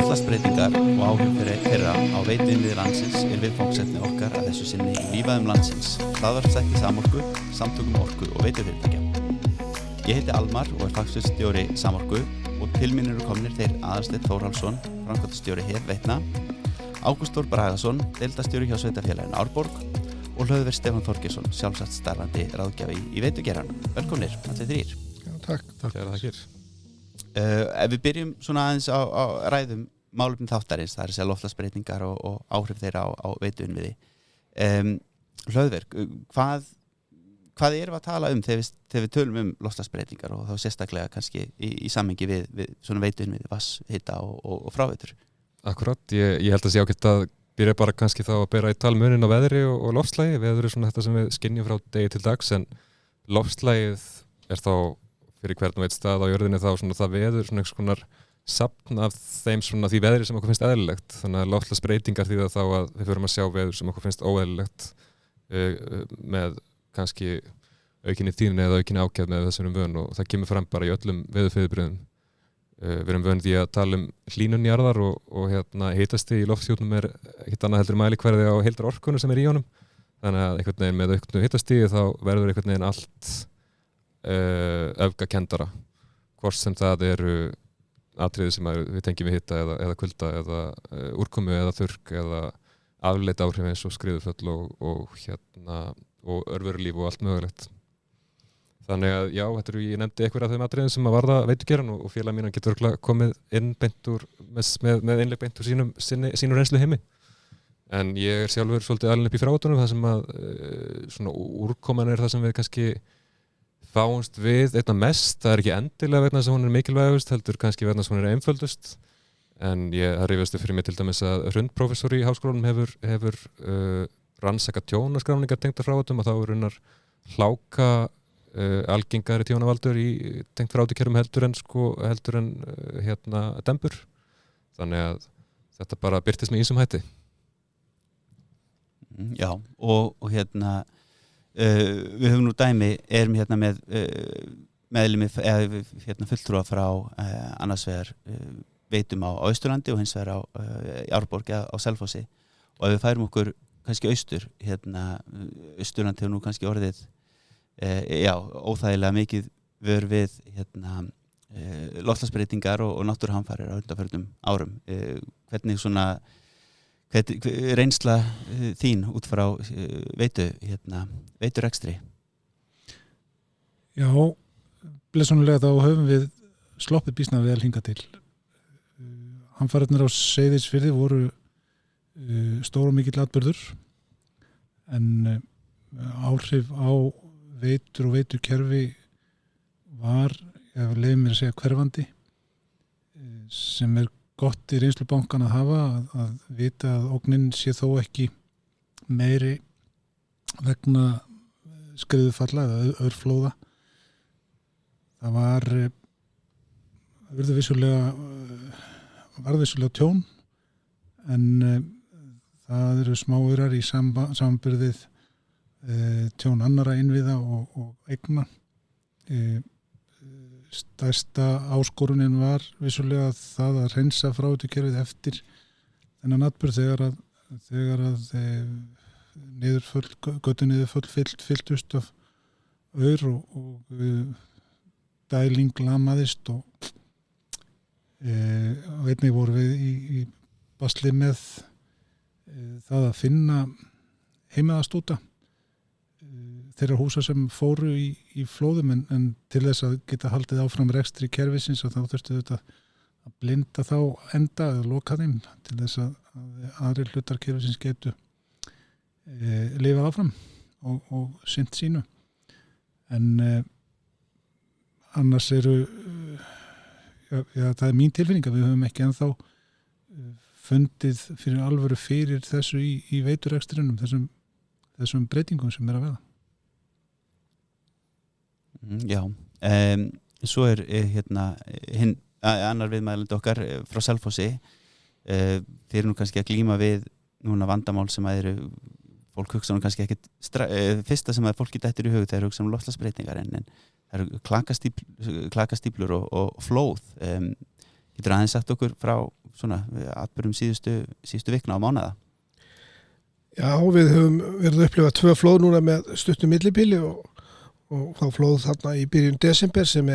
Loftslagsbreytingar og áhrif þeirra á veituinnviði landsins viðfangsefni okkar að þessu sinni í lífæðum landsins, hlaðvarpsþætti Samorku, samtökum orku og veitufyrirtækja. Ég heiti Almar og fagsviðsstjóri Samorku og til mín eru komnir þeir Aðalsteinn Þórhallsson, framkvæmdastjóri Hef Veitna, Ágúst Þór Bragason, deildarstjóri hjá Sveitarfélaginu Árborg og Hlöðver Stefán Þorgeirsson, sjálfsagt starfandi ráðgjafi í veitugeiranum. Velkomnir, allir þrír. Já, takk. Þakkir. Ef við byrjum svona aðeins á ræðum málefni þáttarins, það er að segja loftslagsbreytingar og áhrif þeirra á veituinnviði. Hlöðver, hvað erum við að tala um þegar við tölum um loftslagsbreytingar og þá sérstaklega kannski í samhengi við svona veituinnviði, vatns, hita og fráveitur? Akkurat, ég held að sé ágætt að byrja bara kannski þá að bera í talmunin á veðri og loftslagi. Veður er svona þetta sem við skynjum frá degi til dags, en loftslagið er þá fyrir hvern og eitt stað á jörðinni þá svona það veður svona einhvers konar safn af þeim svona því veðri sem okkur finnst eðlilegt. Þannig að loftslagsbreytingar þýða þá að við förum að sjá veður sem okkur finnst óeðlilegt með kannski aukinni tíðni eða aukinni ákefð með þessum vön, og það kemur fram bara í öllum veðurfyrirbrigðum. Við erum vön því að tala hlýnun jarðar og hitastigi í lofthjúpnum er ekkert annað heldur mælikvarði á heildar orkunu sem er í honum. Þannig að einhvern veginn með auknu hitastigi þá verður einhvern veginn allt öfgakendara, hvort sem það eru atriði sem við tengjum við hita eða kulda eða úrkomu eða þurrk eða afleidd áhrif eins og skriðuföll og örverulíf og allt mögulegt. Þannig að já, ég nefndi einhver af þeim atriðum sem að varða veitugeran og félag mínan getur komið inn beint úr með innlegg beint úr sínu reynslu heimi. En ég er sjálfur svolítið alinn upp í frátunum, það sem að svona úrkoman er það sem við kannski fáumst við einna mest. Það er ekki endilega vegna þess að hún er mikilvægust, heldur kannski vegna þess að hún er einföldust. En það rifjast upp fyrir mig til dæmis að Hrund prófessor í háskólanum hefur rannsakað tjónaskráningar tengdar frátum, og þá er raunar hláka algengari tjónavaldur í tengt frátukerfum heldur en dembur. Þannig að þetta bara birtist með ýmsum hætti. Já, og við höfum nú dæmi, erum með meðlimi fulltrúa frá annars vegar veitum á Austurlandi og hins vegar í Árborg á Selfossi, og ef við færum okkur kannski austur, Austurlandi hefur nú kannski orðið óþægilega mikið vör við loftslagsbreytingar og náttúruhamfarir á undanförnum árum. Hvernig svona reynsla þín út frá veiturekstri? Já, blessunarlega þá höfum við sloppið býsna vel hingað til. Hamfarirnar á Seyðisfirði voru stór og mikill atburður, en áhrif á veitur og veitukerfi var, ég leyfi mér að segja, hverfandi, sem er gott í reynslubankan að hafa, að vita að ógnin sé þó ekki meiri vegna skriðufalla eða örflóða. Það varð vissulega tjón, en það eru smáurar í samanburðið tjón annarra innviða og eigna. Stærsta áskorunin var vissulega það að hreinsa fráveitukerfið eftir þennan atburð þegar að götu niðurföll fylltust af aur og dæling lamaðist, og einnig voru við í basli með það að finna heimaðastúta þeirra húsa sem fóru í flóðum, en til þess að geta haldið áfram rekstri kerfisins, og þá þurftu þetta að blinda þá enda eða loka þeim til þess að aðrir hlutar kerfisins getu lifað áfram og sinnt sínu. En annars það er mín tilfinning að við höfum ekki ennþá fundið fyrir alvöru fyrir þessu í veiturekstrinum, þessum breytingum sem er að verða. Já, svo er annar viðmælandi okkar frá Selfossi. Þeir eru nú kannski að glíma við núna vandamál sem að eru, fólk hugsa nú kannski ekkit fyrsta sem að fólki dettur í hug þegar hugsa loftslagsbreytingar, en það eru klakastíflur og flóð. Getur aðeins sagt okkur frá svona atburðum síðustu vikna á mánaða? Já, við höfum verið að upplifa 2 flóð núna með stuttum millibili og þá flóð þarna í byrjun desember sem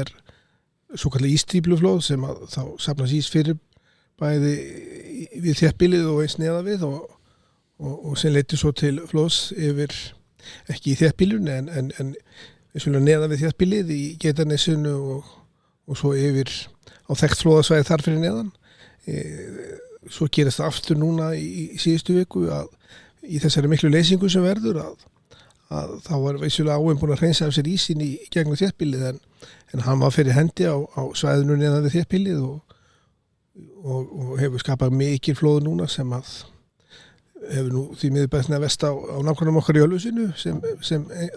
svo kallað ístípluflóð sem að þá safnast ís fyrir bæði við þéttbýlið og eins neðan við og sem leiddi svo til flóðs yfir, ekki í þéttbýlun en neðan við þéttbýlið í Geitanesinu og svo yfir á þekkt flóðasvæði þar fyrir neðan. Svo gerist það aftur núna í síðustu viku að í þessari miklu leysingu sem verður að þá var vissulega áin búin að hreinsa af sér ísinn í gegnum þéttbýlið en hann var fyrir hendi á svæðinu neðan við þéttbýlið og hefur skapað mikil flóð núna sem að hefur nú því miður bætna vest á nákvæmum okkar í Ölfusinu sem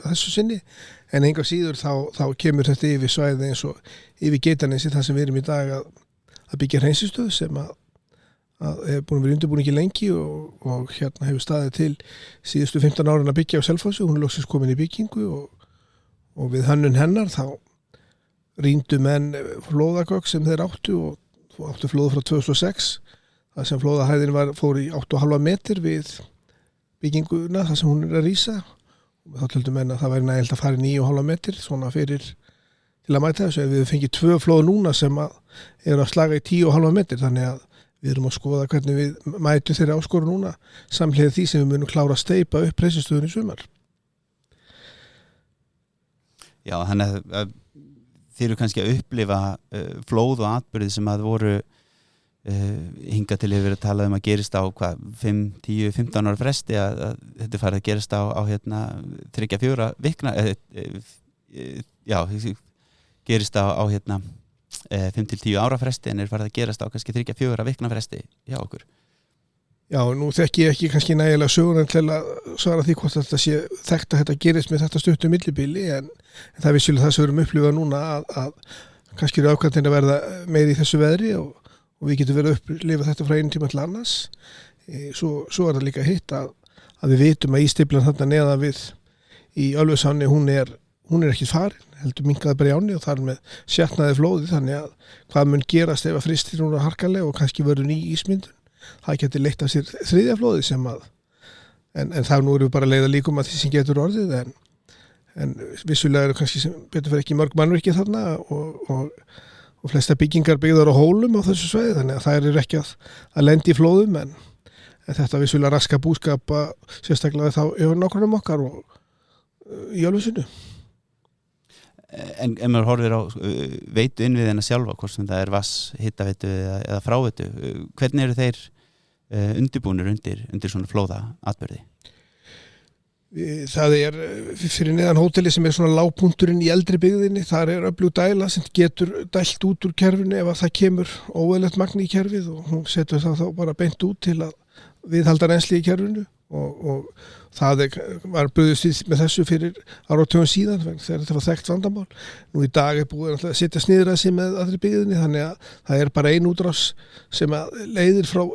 þessu sinni en enga síður þá kemur þetta yfir svæði eins og yfir Geitanesi þar sem við erum í dag að byggja hreinsistöð sem að hefur búin að vera undirbúningi lengi og hérna hefur staðið til síðustu 15 árin að byggja á Selfossi, hún loksins komin í byggingu og við hönnun hennar þá rýndu menn flóðagögg sem þeir áttu og áttu flóð frá 2006 þar sem flóðahæðin fór í 8,5 meter við bygginguna þar sem hún að rísa og þá töldu menn að það væri nægilt að fara 9,5 meter svona fyrir til að mæta þessu. Við fengið 2 flóð núna sem að slaga í 10,5 meter þannig að við erum að skoða hvernig við mætum þeirra áskoru núna samhliða því sem við munum klára að steypa upp reisistöðun í sumar. Já, þannig að þið eru kannski að upplifa flóð og atburði sem að voru hingað til hefur verið að tala að gerist á 5, 10, 15 ára fresti að þetta farið að gerast á hérna 3-4 vikna gerist á hérna 5-10 ára fresti en farið að gerast á kannski 3-4 vikna fresti hjá okkur. Já, nú þekki ég ekki kannski nægilega sögunar til að svara því hvort þetta sé þekkt að þetta gerist með þetta stuttu millibili en það er vissulega það sem við erum upplifað núna að kannski eru ákvæmdin að verða meiri í þessu veðri og við getum verið að upplifa þetta frá einu tíma til annars. Svo er það líka hitt að við vitum að ístiflan þarna neðan við í Ölfusáni hún er ekki farin, heldur minkaði bara í ánni og þar með sjatnaði flóði þannig að hvað mun gerast ef að fristir núna harkalega og kannski verður ný ísmyndun. Það getur leitt af sér 3. flóði sem að en það nú eru bara að leiða líkum að því sem getur orðið en vissulega eru kannski sem betur fyrir ekki mörg mannvirki þarna og flesta byggingar byggðar á hólum á þessu svæði þannig að það eru ekki að lendi í flóðum en þetta vissulega raska búskapa sérstaklega þá yfir nákvæmum okkar og í Ölfusinu. En maður horfir á veitu innviðina sjálfa, hvort sem það er vass, hitaveitu eða fráveitu, hvernig eru þeir undirbúnir undir svona flóða atburði? Það er fyrir neðan hóteli sem er svona lágpunturinn í eldri byggðinni, þar er öflug dæla sem getur dælt út úr kerfinu ef að það kemur óeðlilegt magn í kerfið og hún setur það þá bara beint út til að viðhalda reynsli í kerfinu og það var brugðist með þessu fyrir áratugum síðan þegar þetta var þekkt vandamál. Nú í dag er búið að setja sniður að sig með aðri byggðinni þannig að það er bara ein útrás sem leiðir frá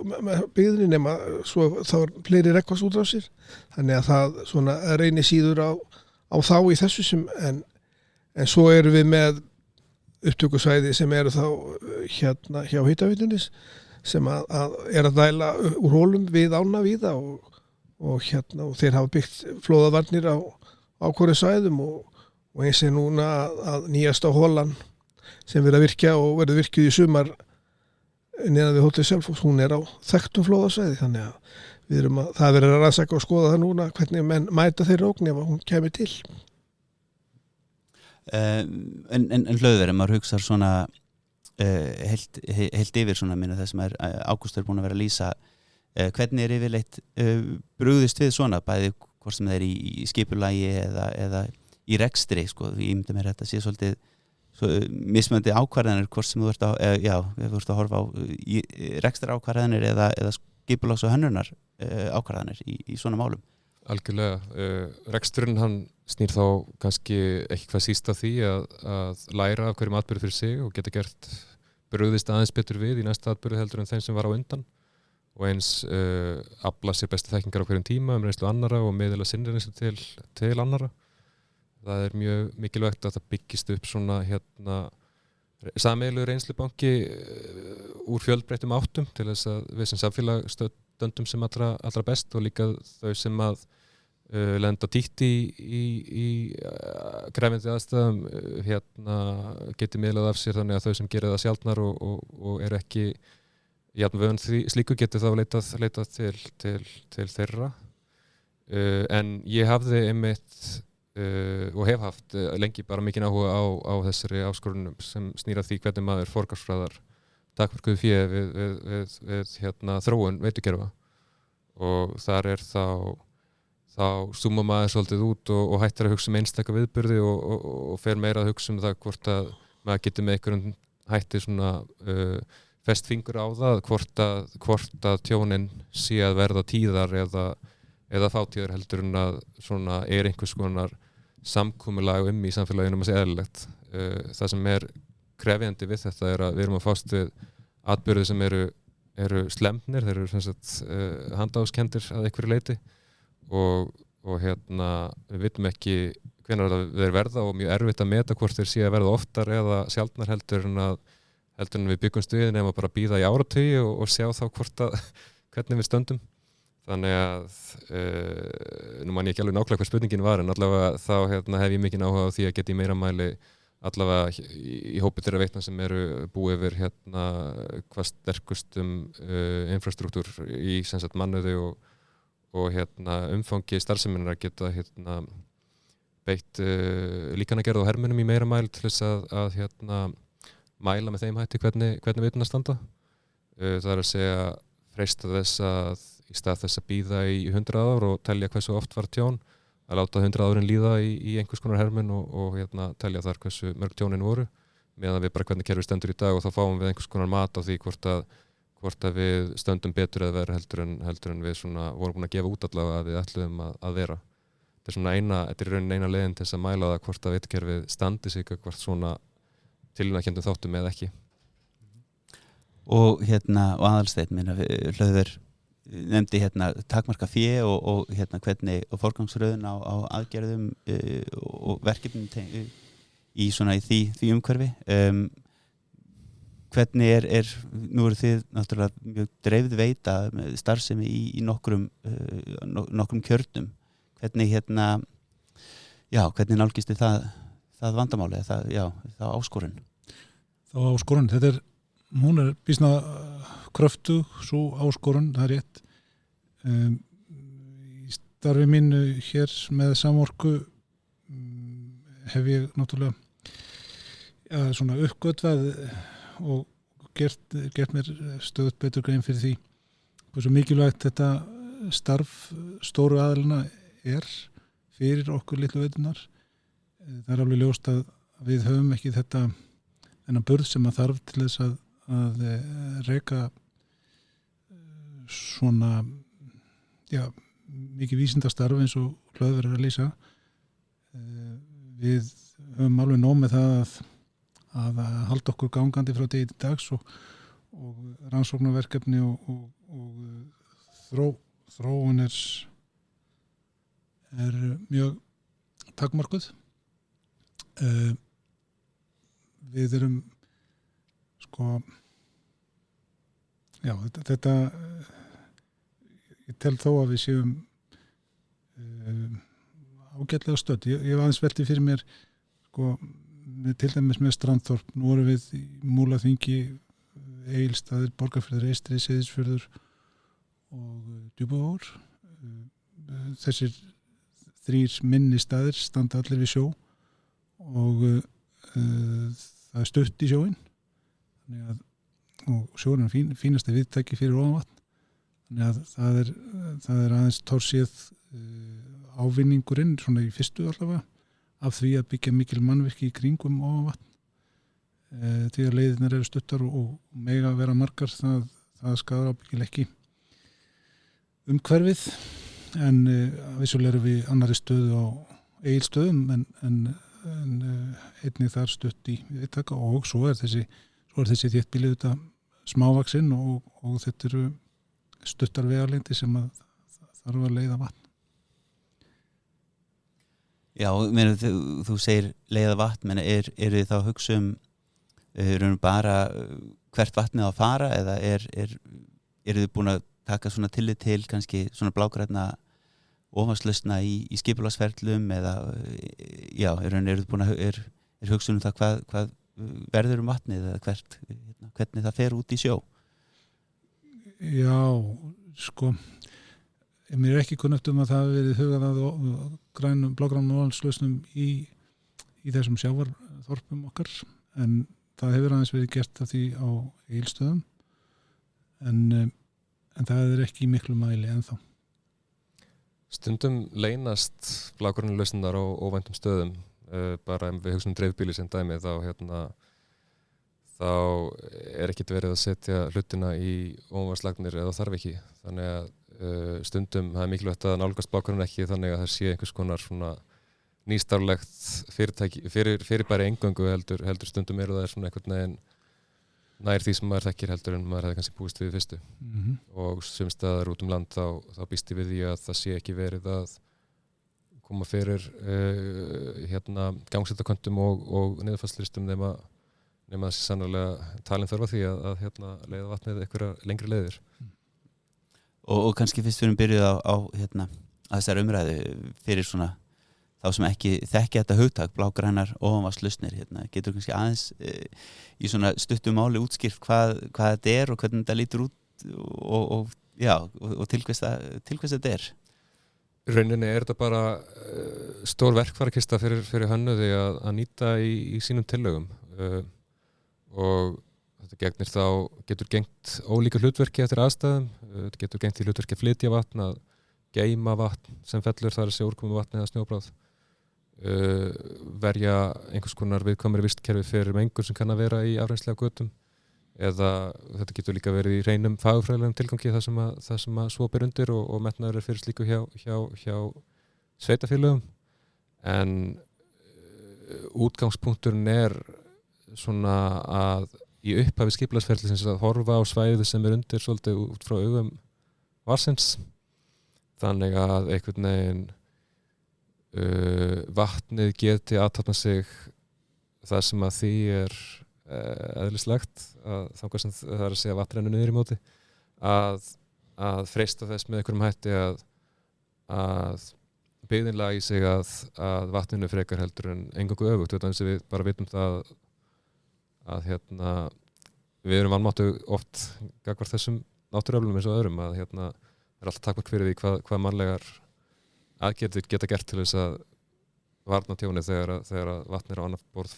byggðinni nema svo þá er fleiri regnvatnsútrásir þannig að það svona reynir síður á þá í þessu sem en svo erum við með upptökusvæði sem eru þá hérna hjá Hitaveitunni sem er að dæla úr hólum við ána víða og þeir hafa byggt flóðavarnir á ákvörðu svæðum og eins er núna að nýjasta hólan sem verður að virkja og verður virkjuð í sumar neðan við Hótel Selfoss, hún er á þekktum flóðasvæði þannig að það verður að rannsaka og skoða það núna hvernig menn mæta þeirra ógn ef hún kemur til. En hlöðverið, maður hugsar svona heilt yfir svona minna það sem Ágúst er búin að vera að lýsa hvernig er yfirleitt brugðist við svona bæði hvort sem það er í skipulagi eða í rekstri sko, ég myndi mér þetta sé svolítið mismunandi ákvarðanir hvort sem þú ert að horfa á rekstra ákvarðanir eða skipulags og hönnunar ákvarðanir í svona málum. Algjörlega, reksturinn hann snýr þá kannski ekki hvað síst af því að læra af hverjum atburði fyrir sig og geta gert brugðist aðeins betur við í næsta atburði heldur en þeim sem var á undan og eins afla sér bestu þekkingar á hverjum tíma reynslu annara og miðla sinni reynslu til annara. Það er mjög mikilvægt að það byggist upp svona sameiginlegur reynslubanki úr fjölbreyttum áttum til þess að við sem samfélag stöndum sem allra best og líka þau sem að lenda dýtt í krefjandi aðstæðum geti miðlað af sér þannig að þau sem gera það sjaldnar og eru ekki jafn vön því slíku geti þá leitað til þeirra en ég hafði einmitt og hef haft lengi bara mikinn áhuga á þessari áskorunum sem snýr að því hvernig maður forgangsraðar takmörkuðu fé við þróun veitukerfa og þar þá súma maður svolítið út og hættir að hugsa einstaka viðburði og fer meira að hugsa það hvort að maður getur með einhverjum hætti svona fest fingur á það hvort að tjónin sé að verða tíðar eða fátíðar heldur en að svona einhvers konar samkomulag í samfélaginu að segja eðlilegt. Það sem krefjandi við þetta að við erum að fást við atburði sem eru slemnir, þeir eru sem sagt handahófskendir að einhverju leyti og við vitum ekki hvenær þeir verða og mjög erfitt að meta hvort þeir sé að verða oftar eða sjaldnar heldur en við byggumst við nema bara bíða í áratugi og sjá þá hvernig við stöndum. Þannig að nú man ég ekki alveg nákvæmlega hvað spurningin var en allavega þá hef ég mikinn áhuga á því að geta í meira mæli allavega í hópi þeirra veitna sem eru búið yfir hvað sterkustum infrastruktúr í sem sagt mannauði og umfangi starfseminnar að geta beitt líkanagerð og hermunum í meira mæli til þess að mæla með þeim hætti hvernig veitna standa. Það að segja freista þess að í stað þess að bíða í 100 ár og telja hversu oft var tjón að láta 100 árin líða í einhvers konar hermun og telja þar hversu mörg tjónin voru meðan við bara hvernig kerfið stendur í dag og þá fáum við einhvers konar mat á því hvort að við stöndum betur eða verður heldur en við svona vorum búin að gefa út allavega að við ætluðum að vera. Þetta er svona þetta er raunin eina leiðin til þess að mæla það hvort að veitukerfið standi sig hvort svona tilvinnakendum þáttum eða ekki. Og Aðalsteinn minna Hlöður nefndi takmarka fé og hvernig og forgangsröðun á aðgerðum og verkefnum í því umhverfi hvernig nú eru þið náttúrulega mjög dreifð veita með starfsemi í nokkrum kjörnum hvernig hvernig nálgist þið það vandamáli það áskorun hún býsna kröftug svo áskorun, það er rétt í starfi mínu hér með Samorku hef ég náttúrulega svona uppgötvað og gert mér stöðugt betur grein fyrir því hversu mikilvægt þetta starf stóru aðalina fyrir okkur litlu veitunar. Það er alveg ljóst að við höfum ekki þennan burð sem að þarf til þess að reka svona mikið vísindastarf eins og Hlöður að lýsa. Við höfum alveg nóg með það að halda okkur gangandi frá degi til dags og rannsóknarverkefni og þróun er mjög takmarkuð. Við erum þetta ég tel þó að við séum ágætlega stödd. Ég hef aðeins veltið fyrir mér til dæmis með Strandþorp. Nú erum við í Múlaþingi, Egilsstaðir, Borgarfjörður, Eystri, Seyðisfjörður og Djúpavogur. Þessir 3 minni staðir standa allir við sjó og það er stutt í sjóinn. Og sjórin er fínasti viðtæki fyrir ofanvatn þannig að það er aðeins tórsið ávinningurinn svona í fyrstu allavega af því að byggja mikil mannvirki í kringum ofanvatn því að leiðirnar eru stuttar og mega vera margar það skadar ábyggilega ekki umhverfið en vissulega erum við annarri stöðu á Egilsstöðum en einnig þar stutt í viðtaka og svo er þessi þéttbýli þetta smávaxinn og þetta eru stuttar vegalengdir sem að þarf að leiða vatn. Já, þú segir leiða vatn, menn eru þið þá að hugsa bara hvert vatnið á að fara eða eru þið búin að taka svona tillit til kannski svona blágrænna ofanslausna í skipulagsferlum eða eru þið búin að er hugsun um það hvað verður vatnið eða hvernig það fer út í sjó? Já, sko mér ekki kunnugt að það hafi verið hugað að blágrænum ofanslausnum í þessum sjávarþorpum okkar, en það hefur aðeins verið gert af því á Egilsstöðum en það ekki í miklu mæli ennþá. Stundum leynast blágrænu lausnirnar á óvæntum stöðum, bara ef við hugsaum dreifbýli sem dæmi þá ekkert verið að setja hlutina í óvanslagnir eða þarf ekki, þannig að stundum það mikilvægt að nálgast blágrænu ekki þannig að það sé einhvers konar svona nýstarlegt fyrirbæri eingöngu heldur stundum það svona einhvern veginn nær því sem maður þekkir heldur en maður hefði kannski búist við fyrstu og sums staðar út land þá býst ég við því að það sé ekki verið að koma fyrir gangsættaköntum og niðurfallslistum nema það sé sannarlega talin þörf á því að leiða vatnið einhverja lengri leiðir. Og kannski fyrst fyrir byrjuð á þessar umræðu fyrir svona þá sem ekki þekki þetta hugtak blágrænar ofanvatnslausnir, getur kannski aðeins í svona stuttu máli útskýrt hvað þetta og hvernig þetta lítur út og til hvers þetta Í rauninni þetta bara stór verkfærakista fyrir hönnuði að nýta í sínum tillögum og þetta getur gengt ólíka hlutverki eftir aðstæðum, þetta getur gengt í hlutverki að flytja vatn, að geyma vatn sem fellur þar að sé úrkomu vatni eða snjóbráð, verja einhvers konar viðkvæmari vistkerfi fyrir mengun sem kann að vera í afrennsli af götum eða þetta getur líka verið í hreinum fagurfræðilegum tilgangi það sem að svo ber undir og metnaður fyrir slíku hjá sveitafélögum en útgangspunkturinn svona að í upphafi skipulagsferlisins að horfa á svæði sem undir svolítið út frá augum varsins þannig að einhvern veginn vatnið geti aðtapna sig það sem að því eðlislegt þangað sem það að segja vatn rennur niður í móti að freista þess með einhverjum hætti að byggðin lagi sig að vatninu frekar heldur en eingöngu öfugt þannig að við bara vitum það að við erum vanmáttu oft gagnvart þessum náttúruöflum eins og öðrum að alltaf takmark fyrir því hvað mannlegar aðgerðir geta gert til þess að varna tjóni þegar vatn á annað borð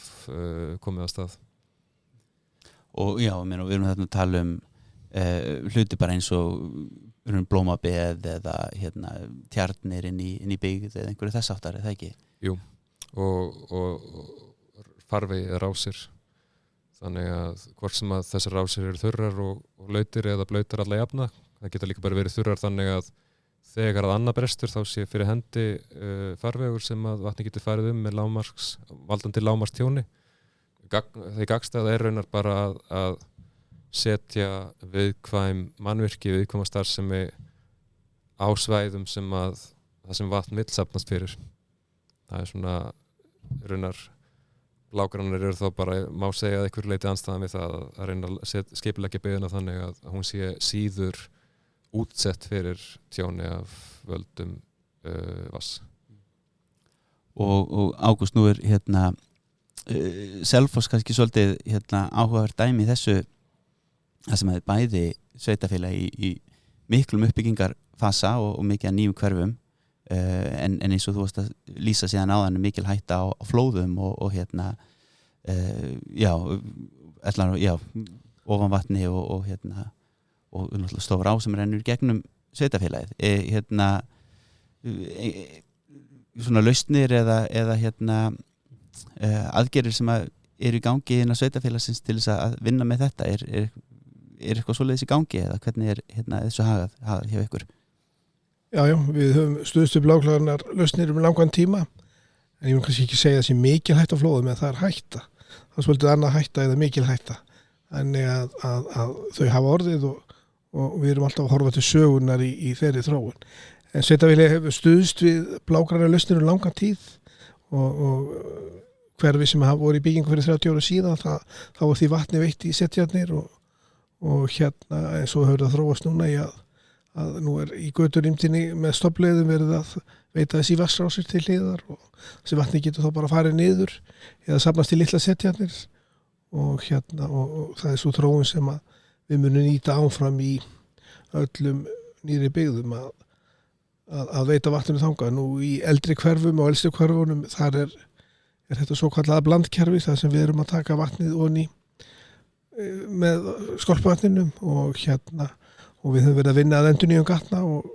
komið að stað. Og já, við erum þarna að tala hluti bara eins og blómabeð eða tjarnir inn í byggð eða einhverju þess áttar, er það ekki? Jú, og farvegi eða rásir. Þannig að hvort sem að þessar rásir eru þurrar og lautir eða blautar alla jafna, það geta líka bara verið þurrar þannig að þegar að annað brestur þá sé fyrir hendi farvegur sem að vatni getur farið með valdandi lágmarkstjóni. Því gagnstæða raunar bara að setja viðkvæm mannvirki, viðkvæma starfsemi á svæðum sem að það sem vatn vill safnast fyrir. Það svona raunar blágrænar eru þá bara, má segja að einhver leiti andstæðan við það að reyna að skipuleggja byggðina þannig að hún sé síður útsett fyrir tjóni af völdum vass. Og Ágúst, nú Selfoss kannski svolítið áhugaverð dæmi í þessu það sem hefði bæði sveitafélagi í miklum uppbyggingarfasa og mikið að nýjum hverfum en eins og þú varst að lýsa síðan áðan mikil hætta á flóðum og ofanvatni og náttúrulega stór á sem rennur gegnum sveitafélagið svona lausnir eða aðgerðir sem eru í gangi innan sveitafélagsins til þess að vinna með þetta er eitthvað svoleiðis í gangi eða hvernig þessu hagað hjá ykkur? Já, við höfum stuðstu blágrænar lausnir langan tíma en ég vil kannski ekki segja þessi mikil hætta á flóðum en það er hætta það er svolítið annað hætta eða mikil hætta þannig að þau hafa orðið og við erum alltaf að horfa til sögunar í þeirri þróun en sveitafélagið hefur stuðst við blágrænar lausnir langan tíð og hverfi sem hafa voru í byggingu fyrir 30 ára síðan þá var því vatni veitt í setjarnir og og hérna eins og hefur það þróast núna í að nú í göturýmdinni með stoppleiðum verið að veita þessi vatnsrásir til hliðar og þessi vatni getur þá bara farið niður eða safnast í litla setjarnir og hérna og það svo þróun sem að við munum nýta áfram í öllum nýri byggðum að veita vatninu þangað. Nú í eldri hverfum og elstu hverfunum þar er þetta svo kallaða blandkerfi þar sem við erum að taka vatnið onni með skorpavatninum og hérna og við höfum verið að vinna að endurnýjum gatna og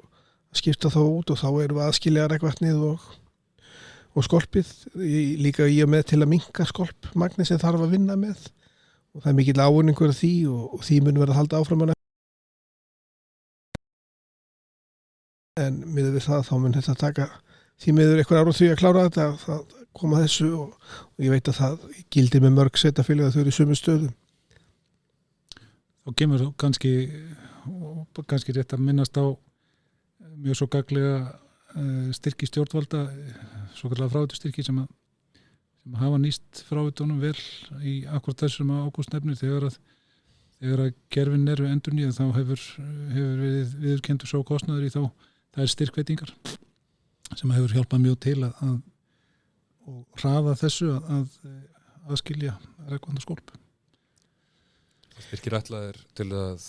skipta þá út og þá erum við aðskilja regnvatnið og skorpið líka í og með til að minnka skorpmagni sem þarf að vinna með og það er mikill ávinningur af því og því mun verið að halda áfram en miðað við það þá mun þetta taka því miður eitthvað ára því að klára þetta það koma þessu og ég veit að það gildir með mörg sveitarfélög að þau eru í sömu stöðum. Og kemur kannski rétt að minnast á mjög svo gagnlega styrki stjórnvalda, svo kallega fráveitu sem hafa nýst fráveitunum vel í akkurat þessu sem Ágúst nefnir þegar að gerfin eru endurnýjað þá hefur verið viðurkenndur svo kostnaður í þá það er styrkveitingar sem hefur hjálpað mjög til að hraða þessu að aðskilja regnvatnaskolp. Styrkir ætlaðir til að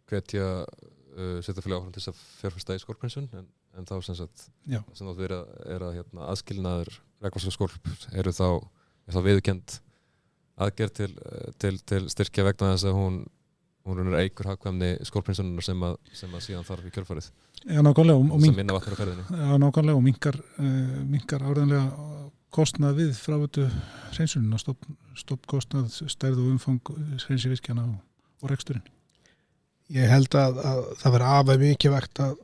hvetja sveitarfélög áfram til þess að fjárfesta í skolphreinsun en þá sem sagt sem átt verið er að aðskilnaður regnvatnaskolp er þá viðurkennd aðgerð til styrkja vegna þess að hún eikur hagkvæmni skolphreinsunar sem að síðan þarf í kjölfarið. Já, nákvæmlega og minna vatn á ferðinni. Já, nákvæmlega og minnkar áreiðanlega kostnað við fráveitu hreinsunina, stoppkostnað, stærð og umfang hreinsivirkjana og reksturinn. Ég held að það verður afar mikilvægt að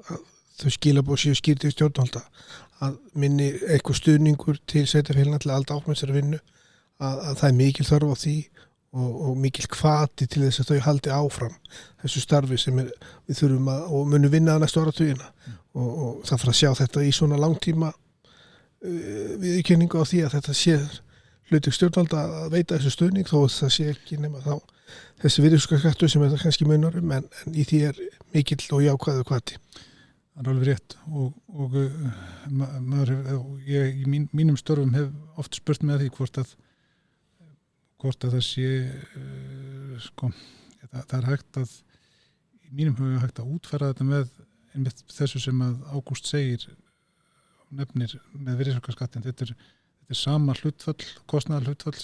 þau skilaboð séu skýrt til stjórnvalda að minni eitthvað stuðningur til sveitarfélagana til að halda áfram þessari vinnu að það er mikil þörf á því og mikil hvati til þess að þau haldi áfram þessu starfi sem við þurfum og munum vinna að næstu áratugina og það fyrir að sjá þetta í svona langtíma viðurkenningu á því að þetta sé hlutverk stjórnvalda að veita þessu stuðning þó að það sé ekki nema þá þessi virðisaukaskattur sem þetta kannski munar en í því er mikill og jákvæður hvati. Það er alveg rétt og ég í mínum störfum hef oft spurt með því hvort að það sé það er hægt að í mínum huga hægt að útfæra þetta með þessu sem að Ágúst segir nefnir með virðisaukaskattin þetta er sama hlutfall, kostnaðarhlutfall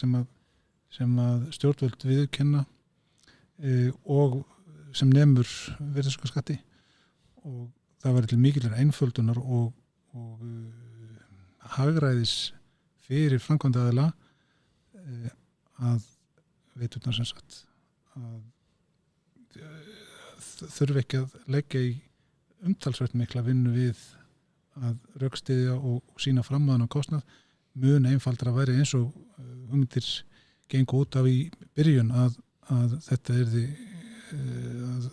sem að stjórnvöld viðurkenna og sem nemur virðisaukaskatti og það verður til mikillar einföldunar og hagræðis fyrir framkvæmdaaðila að veiturnar sem sagt að þurfi ekki að leggja í umtalsvert mikla vinnu við að rökstyðja og sína framöðan á kostnað mun einfaldra væri eins og hugmyndir gengu út af í byrjun að þetta yrði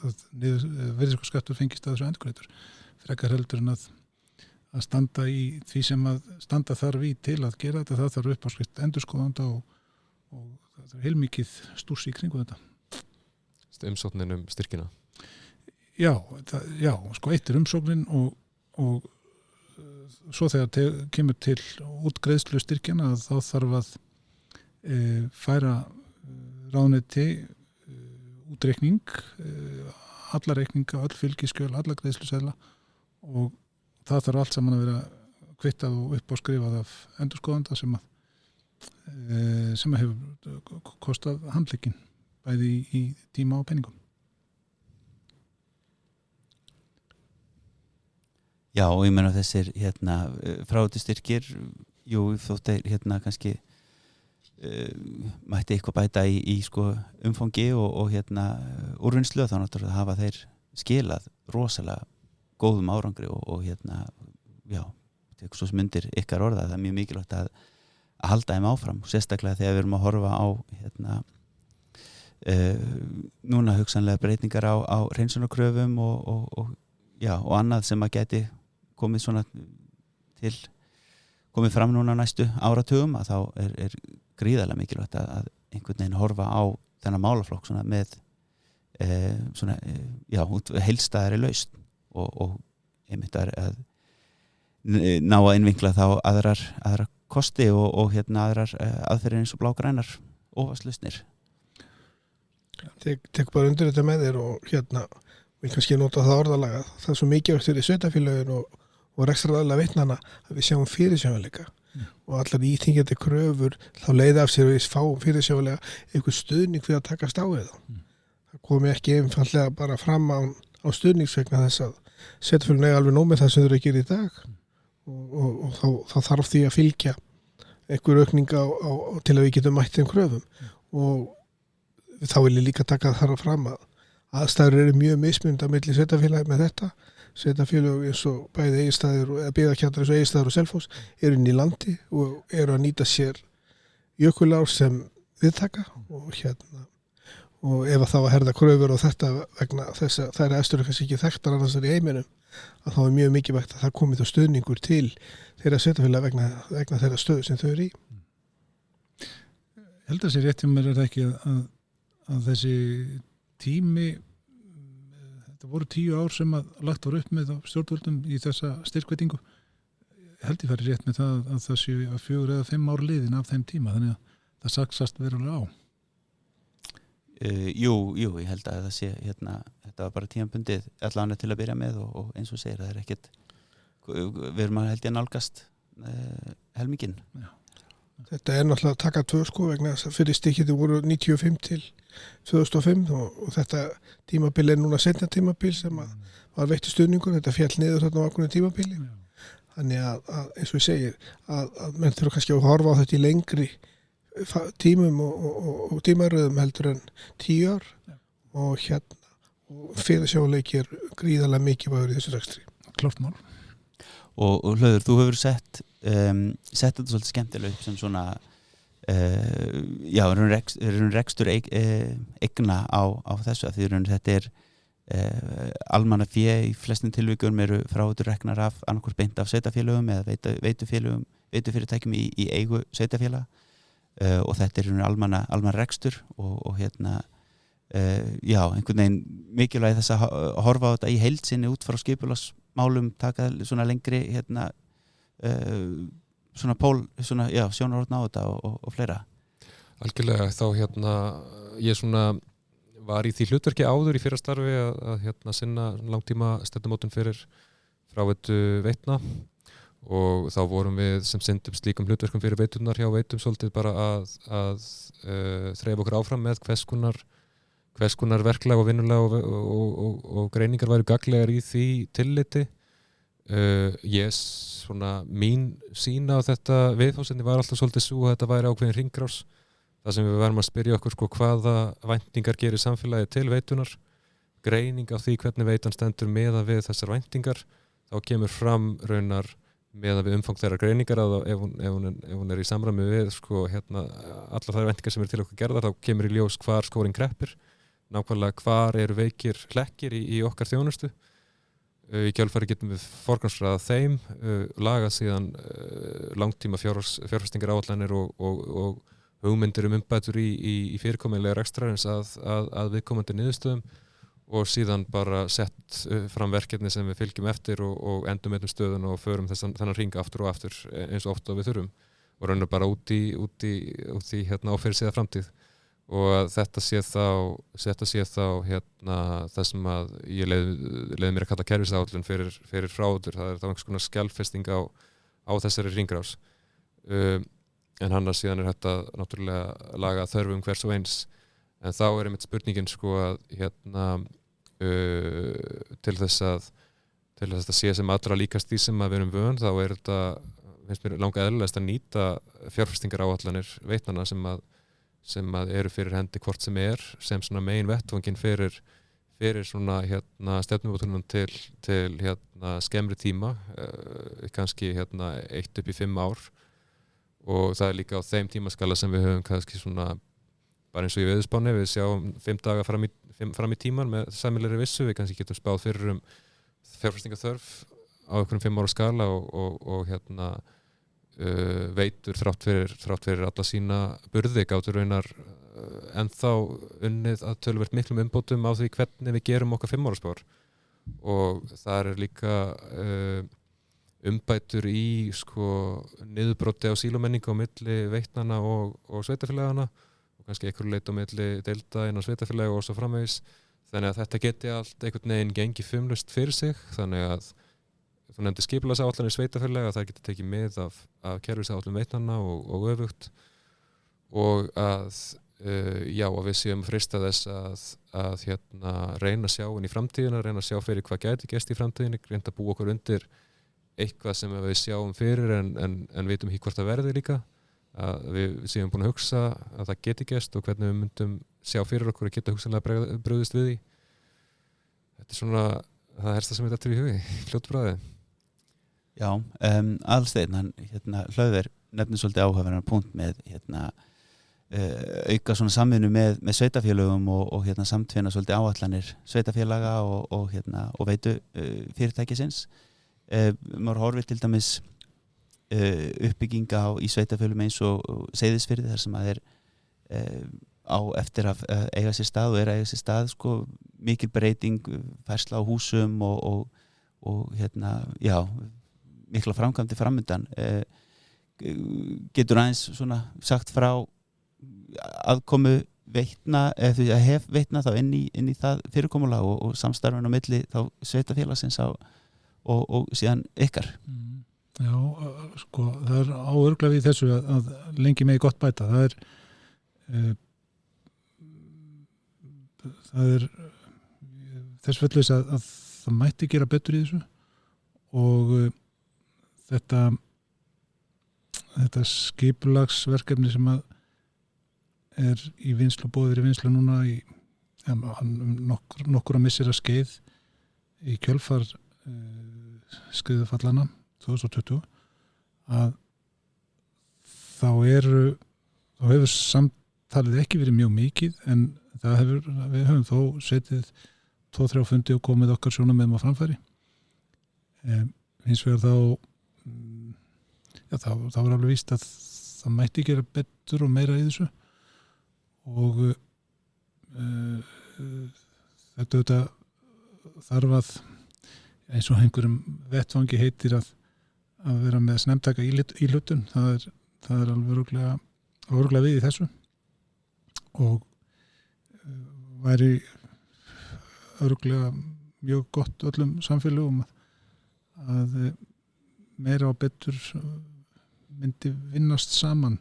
að virðisaukaskattur fengist að þessu endurgreitur frekar heldur en að standa í því sem að standa þarf í til að gera þetta, það þarf uppáskrift endurskoðanda og það er heilmikið stúrs í kringu þetta. Umsóknin styrkina? Já, sko eitt er umsóknin og svo þegar kemur til útgreiðslu styrkjana þá þarf að færa ráðuneyti útreikning, alla reikninga, öll fylgiskjöl, alla greiðsluseðla og það þarf allt saman að vera kvittað og uppáskrifað af endurskoðanda sem hefur kostað handlegginn bæði í tíma og peningum. Já, og ég meina þessir fráveitu jú, þótt kannski mætti eitthvað bæta í sko umfangi og úrvinnslu þá náttúrulega hafa þeir skilað rosalega góðum árangri og já, svo sem undir ykkar orða það er mjög mikilvægt að halda þeim áfram, sérstaklega þegar við erum að horfa á núna hugsanlega breytingar á hreinsunarkröfum og annað sem að geti komið fram núna næstu áratugum að þá er gríðarlega mikilvægt að einhvern veginn horfa á þennan málaflokk svona með svona, já, heildstæðari lausn og einmitt að ná að innvinkla þá aðrar kosti og aðrar aðferðir eins og blágrænar óvaslausnir. Tek bara undir þetta með þér og við kannski nota það orðalega. Það er svo mikið eftir í sveitafélögin og rekstraraðilega veitnana að við sjáum fyrirsjáanleika og allar íþingjandi kröfur þá leiða af sér við fáum fyrirsjáanlega einhver stuðning fyrir að takast á við þá. Það komi ekki einfallega bara fram á stuðningsvegna þess að sveitafélögin eiga alveg nóg með það sem þau eru að gera í dag og þá þarf því að fylgja einhver aukning til að við getum mætt þeim kröfum og þá vil ég líka taka þar fram að aðstæður eru mjög mismunandi á milli sveitafélagi með þetta. Sveitafélög eins og bæði Egilsstaðir og byggðakjarnar eins og Egilsstaðir og Selfoss eru inn í landi og eru að nýta sér jökulár sem viðtaka og ef að þá að herða kröfur og þetta vegna þess að þær aðstæður kannski ekki þekktar annars í heiminum að þá er mjög mikilvægt að það komi þá stuðningur til þeirra sveitafélag vegna þeirra stöðu sem þau eru í. Held að sér rétt hjá mér það ekki að þessi tími, þetta voru 10 ár sem að lagt var upp með stjórnvöldum í þessa styrkveitingu. Held ég færi rétt með það að það séu 4 eða 5 ár liðin af þeim tíma, þannig að það saksast verulega á. Jú, ég held að það sé þetta var bara tímabundið allavega til að byrja með og eins og segir það er ekkert við erum að held ég nálgast helminginn. Já. Þetta er náttúrulega að taka 2 vegna þess að fyrir stikkið voru 95 til 2005 og þetta tímabil er núna seinna tímabil sem var veitti stuðningur, þetta fjall niður þarna á ákveðnu tímabili. Þannig að eins og ég segir að menn þurfa kannski að horfa á þetta í lengri tímum og tímaröðum heldur en 10 ár og fyrirsjáanleiki er gríðarlega mikilvægur í þessu rekstri. Klárt mál. Og Hlöður, þú hefur sett þetta svolítið skemmtilega upp sem svona rekstur eigna á þessu að því þetta er almannafé í flestum tilvikum eru fráveitur reknar af annarkvort beint af sveitafélögum eða veitufyrirtækjum í eigu sveitafélaga og þetta er almanna rekstur og einhvern veginn mikilvægi þess að horfa á þetta í heild sinni út frá skipulagsmálum, taka svona lengri svona pól, sjónarhorn á þetta og fleira. Algjörlega, þá ég var í því hlutverki áður í fyrra starfi að sinna langtíma stefnumótun fyrir fráveitu veitna og þá vorum við sem sindum slíkum hlutverkum fyrir veiturnar hjá veitum svolítið bara að þreifa okkur áfram með hvers konar verklag og vinnulag og greiningar væru gagnlegar í því tilliti. Mín sýn á þetta viðfangsefni var alltaf svolítið svo að þetta væri ákveðin hringrás. Það sem við varum að spyrja okkur hvaða væntingar gerir samfélagið til veitunar, greining á því hvernig veitan stendur meða við þessar væntingar, þá kemur fram raunar meða við umfang þeirra greiningar að ef hún er í samræmi við allar þær væntingar sem eru til okkur gerðar, þá kemur í ljós hvar skórinn kreppir, nákvæmlega hvar eru veikir hlekkir í okkar þjónustu. Í kjölfari getum við forgangsraðað þeim, lagað síðan langtíma fjárfestingar áætlanir og hugmyndir umbætur í fyrirkomulega rekstrarins að viðkomandi niðurstöðum og síðan bara sett fram verkefni sem við fylgjum eftir og endum með stöðun og förum þennan hring aftur og aftur eins og oft og við þurfum og raunum bara út í áfyrirsíða framtíð og þetta sé þá það sem að ég leiði mér að kalla kerfisáætlun fyrir fráveitur, það er þá einhvers konar skjalfesting á þessari hringrás. En annars síðan er þetta náttúrulega laga þörfum hvers og eins en þá er einmitt spurningin að til þess að þetta sé sem allra líkast því sem að við erum vön þá er þetta, finnst mér langa eðlilegast að nýta fjárfestingar áætlanir veitnanna sem að eru fyrir hendi hvort sem er sem svona megin vettvanginn fyrir svona stefnumótunum til skemmri tíma kannski 1 upp í 5 ár og það er líka á þeim tímaskala sem við höfum kannski svona bara eins og í veðurspánni, við sjáum 5 daga fram í tíman með sameiginlegri vissu, við kannski getum spáð fyrir fjárfestingarþörf á einhverjum 5 ára skala og veitur þrátt fyrir alla sína burði gátur raunar ennþá unnið að töluvert miklum umbótum á því hvernig við gerum okkar 5 ára spár og þar líka umbætur í sko niðurbrotti á sílómenningu á milli veitnanna og sveitafélagana og kannski einhverju leit á milli deilda innan sveitafélaga og svo framvegis þannig að þetta geti allt einhvern veginn gengi fumlaust fyrir sig þannig að þú nefndi skipulagsáætlanir sveitafélaga að það geti tekið mið af kerfisáætlun veitnanna og öfugt og að að við séum frista þess að reyna að sjá inn í framtíðina, reyna að sjá fyrir hvað gæti gerst í framtíðinni, reyna að búa okkur undir eitthvað sem við sjáum fyrir en vitum ekki hvort það verði líka að við séum búin að hugsa að það geti gerst og hvernig við myndum sjá fyrir okkur að geta hugsanlega brugðist við því þetta er svona það helsta sem við þetta er í hugi, fljótbræði Já, Aðalsteinn hann Hlöðver nefnir svolítið áhugaverðan punkt með auka svona samvinnu með sveitafélögum og samtvinna svolítið áætlanir sveitafélaga og veitu fyrirtækisins maður horfir til dæmis uppbygginga í sveitafélögum eins og Seyðisfirði þar sem að á eftir að eiga sér stað og að eiga sér stað sko mikil breyting færsla á húsum og mikla framkvæmdi framundan getur aðeins svona sagt frá aðkomu veitna eða hef veitna þá inn í það fyrirkomulag og samstarfin á milli þá sveitafélagsins og síðan ykkar Já, sko það er áörglega við þessu að lengi megi gott bæta það er þess fullvis að það mætti gera betur í þessu og þetta skipulagsverkefni sem að er í vinslu og bóðir í vinslu núna í nokkur að missir að skeið í kjölfar skriðufallana 2020 að þá hefur samtalið ekki verið mjög mikið en við höfum þó setið 2-3 fundi og komið okkar sjónarmiðum á framfæri hins vegar þá var alveg víst að það mætti gera betur og meira í þessu og þetta þarf að eins og einhverjum vettvangi heitir að vera með snemtaka í hlutun það er alveg örugglega við í þessu og væri örugglega mjög gott öllum samfélögum að meira og betur myndi vinnast saman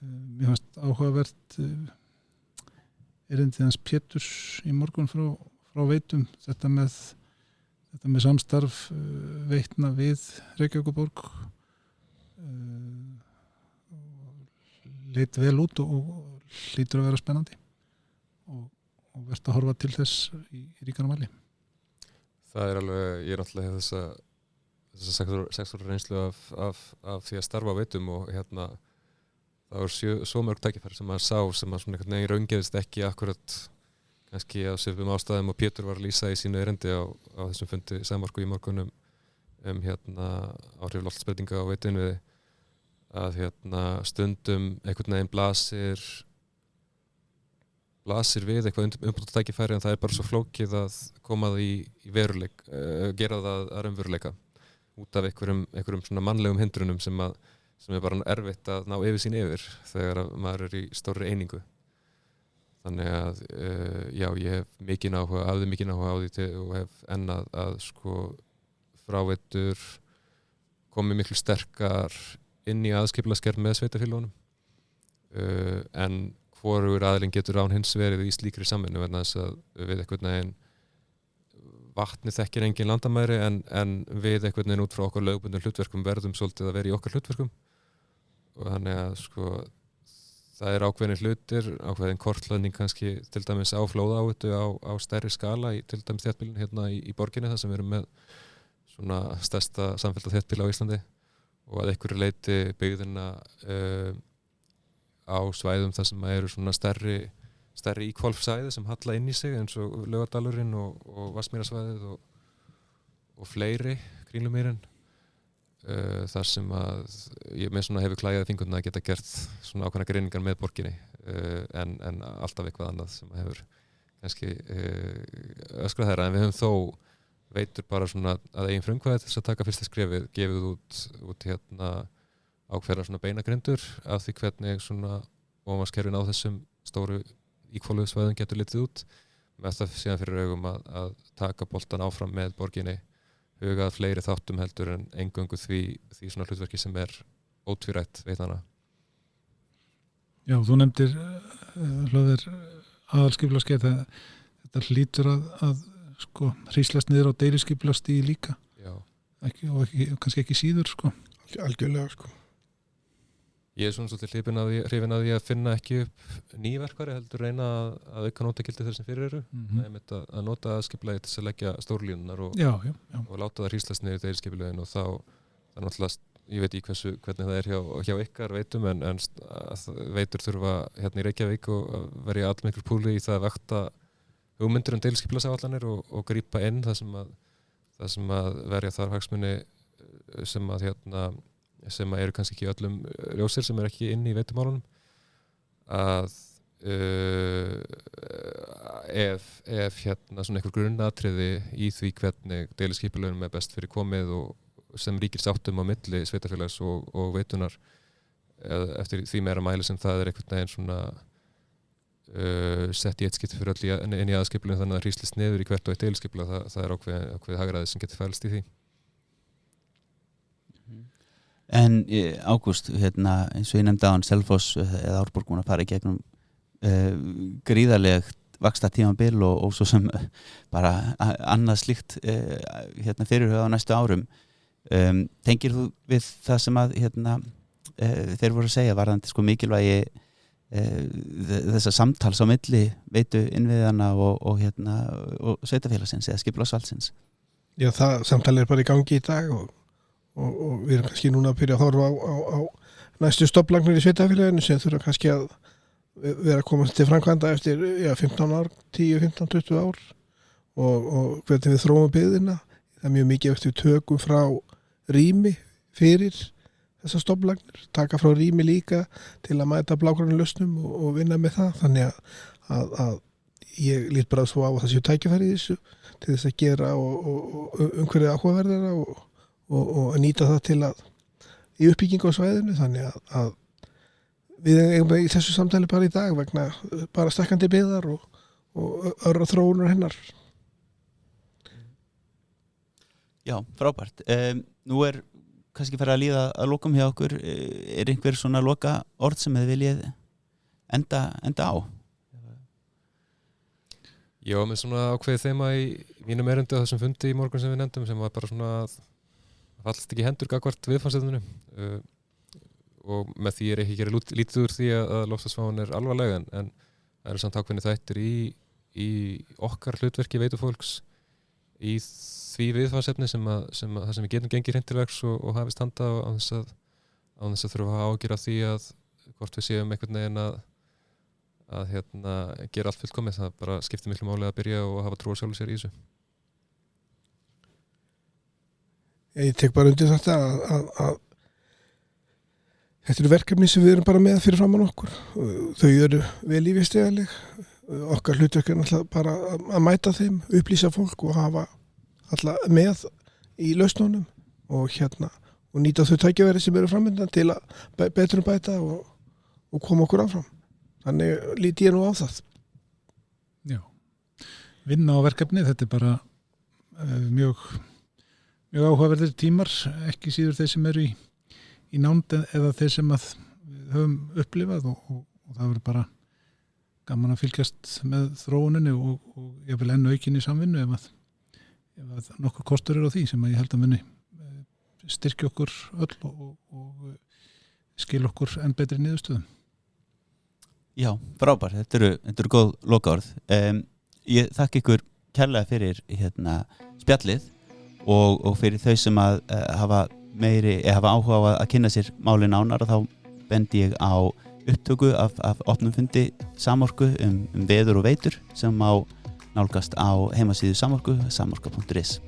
mér fannst áhugavert erindið hans Péturs í morgun frá veitum þetta með samstarf veitna við Reykjavíkurborg leit vel út og hlýtur að vera spennandi og verðt að horfa til þess í ríkara mæli Það er alveg, ég er náttúrulega þessa 6 ára reynslu af því að starfa á veitum og það var svo mörg tækifæri sem maður sá sem maður svona einhvern veginn raungerðist ekki akkurat kannski á svipum ástæðum og Pétur var að lýsa í sínu erindi á þessum fundi Samorku í morgunum áhrif loftslagsbreytinga á veituinnviði að stundum einhvern veginn blasir við eitthvað umbúta tækifæri en það er bara svo flókið að koma það í veruleik gera það að raunveruleika út af einhverjum svona mannlegum hindrunum sem er bara erfitt að ná yfir sín yfir þegar maður er í stórri einingu þannig að ég hef mikinn áhuga á því og hef enn að sko fráveitur komið miklu sterkar inn í aðskipulagsgerð með sveitafélögunum en hvorugur aðilinn getur án hins verið í slíkri samvinnu vegna þess að við einhvern veginn vatni þekkir engin landamæri en við einhvern veginn út frá okkar lögbundum hlutverkum verðum svolítið að vera í okkar hlutverkum og þannig að sko það er ákveðin hlutir, ákveðin kortlæðning kannski til dæmis á flóðaáhættu á stærri skala til dæmis þéttbýlinn hérna í borginni þar sem við erum með svona stærsta samfellda þéttbýli á Íslandi og að einhverju leyti byggðina á svæðum þar sem eru svona stærri íkvolfsæði sem halla inn í sig eins og Laugardalurinn og Vatnsmýrasvæðið og fleiri Kringlumýrin þar sem að ég með svona hefur klæðið fingurna að geta gert svona ákveðna greiningar með borginni en alltaf eitthvað annað sem hefur kannski öskrað þeirra, en við höfum þó veitur bara svona að eigin frumkvæði þess að taka fyrsta skrefið, gefið út ákveðna svona beinagrindur af því hvernig svona ofanskerfin á þessum stóru íkvóluðu svæðum getur litið út, með það síðan fyrir augum að taka boltan áfram með borginni, hugað fleiri þáttum heldur en eingöngu því svona hlutverki sem ótvírætt veitana. Já, þú nefndir Hlöður aðalskipulagsgerð, þetta hlýtur að sko hríslast niður á deiliskipulagsstígi líka. Já. Kannski ekki síður sko. Algjörlega sko. Ég svona svolítið hrifinn að því að finna ekki upp nýverkvari, heldur reyna að auka notagildi þeir sem fyrir eru, að nota skipulagið til að leggja stórlínunar og láta það hríslast niður deiliskipulagin, og þá náttúrulega, ég veit ekki hvernig það er hjá ykkar veitum, en veitur þurfa hérna í Reykjavík og verja allmiklu púli í það að vakta hugmyndir deiliskipulagsáætlanir og grípa inn það sem að verja þar hagsmuni sem eru kannski ekki öllum ljósir sem ekki inn í veitumálunum, að ef svona einhver grunnatriði í því hvernig deiliskipulaginu best fyrir komið og sem ríkir sáttum á milli sveitarfélags og veitunar, eftir því meira mæli sem það einhvern veginn svona sett í eitt skipti fyrir öll inn í aðskipulaginu, þannig að það hríslist niður í hvert og eitt deiliskipulag, það ákveðið hagræði sem getur fælst í því. En Ágúst, eins og ég nefndi á hann, Selfoss eða Árborg múin að fara í gegnum gríðarlegt vaxta tímabil og svo sem bara annað slíkt fyrirhugað á næstu árum. Tengir þú við það sem að þeir voru að segja varðandi sko mikilvægi þessa samtals á milli veitu innviðana og sveitafélagsins eða skipulagsvaldsins? Já, það samtali bara í gangi í dag og við erum kannski núna að byrja að horfa á næstu stofnlagnir í sveitafélaginu sem þurfa kannski að vera að koma til framkvæmda eftir 15 ár, 10, 15, 20 ár og hvernig við þróum byggðina. Það er mjög mikið eftir tökum frá rými fyrir þessar stofnlagnir, taka frá rými líka til að mæta blágrænum lausnum og vinna með það. Þannig að ég lít bara svo á að það séu tækifæri í þessu til þess að gera og umhverfið áhugaverðara og nýta það til að í uppbyggingu á svæðinu, þannig að við erum í þessu samtali bara í dag vegna bara stekkandi byggðar og örra þróunar hennar. Já, frábært. Nú kannski farið að líða að lokum hjá okkur. Er einhver svona loka orð sem þið viljið enda á? Já, með svona ákveðið þema í mínum erindi á þessum fundi í morgun sem við nefndum, sem var bara svona að fallst ekki hendur gagnvart viðfangsefninu, og með því ekki gera lítið úr því að loftslagsváin alvarleg, en það eru samt ákveðni þættir í okkar hlutverki veitufólks í því viðfangsefni sem við getum gengið hreint til verks og hafist handa á þess að þurfa að hafa ágjur af því að hvort við séum einhvern veginn að gera allt fullkomið. Það bara skiptir miklu máli að byrja og hafa trú á sjálfu sér í þessu. Ég tek bara undir þetta að þetta eru verkefni sem við erum bara með fyrir framan okkur. Þau eru vel lífeystigaleg. Okkar hlutverk er náttúrulega bara að mæta þeim, upplýsa fólk og hafa alla með í lausnunum og nýta þau tækifæri sem eru framöndan til að betur bæta og koma okkur áfram. Þannig líti ég nú á það. Já. Vinna á verkefni, þetta er bara mjög áhugaverðir tímar, ekki síður þeir sem eru í nánd eða þeir sem að við höfum upplifað og það verður bara gaman að fylgjast með þróuninni og ég vil enn aukin í samvinnu ef að nokkur kostur er á því sem að ég held að muni styrkja okkur öll og skil okkur enn betri niðurstöðum. Já, frábær, þetta eru góð lokaorð. Ég þakka ykkur kærlega fyrir spjallið og fyrir þau sem að hafa áhuga á að kynna sér málin nánar, og þá bendi ég á upptöku af opnum fundi Samorku um veður og veitur sem má nálgast á heimasíðu Samorku, samorka.is.